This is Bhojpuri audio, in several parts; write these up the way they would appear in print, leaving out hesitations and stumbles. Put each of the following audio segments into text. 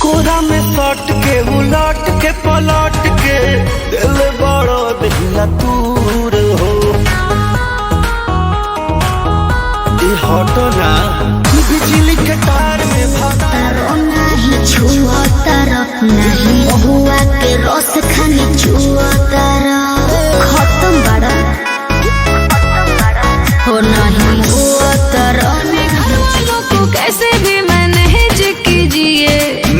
कोरा में सट के उलट के पलट के दिल बड़ो दिला दूर हो हटो ना बिजली के तार में तारो नहीं छुआ तारा नहीं हुआ के रस खानी छुआ तारा खत्म बड़ा हो नहीं हुआ तारा घरवालों को कैसे भी मैनेज कीजिए।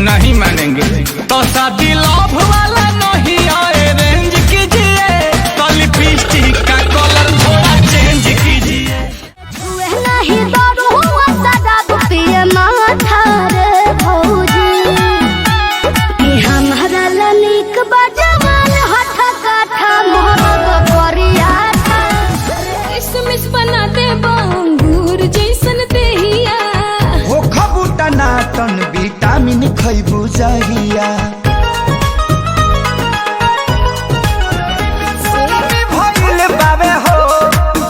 नहीं मानेंगे तो शादी लव वाला नहीं आए रेंज कीजिए तो लिपस्टिक का कलर थोड़ा चेंज कीजिए। छुए नहीं दारू हुआ सदा पिए माथा रे भौजी कि हमारा लनिक बजवान हठ काठा मोहब्बत करिया किसमिस बना दे अंगूर जैसन देहिया हो खबूटा नाटन विटामिन खैबू जहिया भइल बावे हो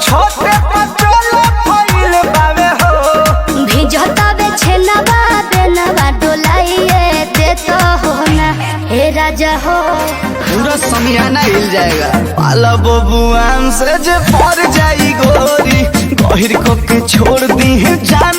छोटे पचोला भइल बावे हो भिजता बे छेनवा बेनवा डोलाइए दे तो हो ना हे राजा हो पूरा समियाना हिल जाएगा पाला बबुआन से जे पर जाई गोरी गहिर को के छोड़ दी है जान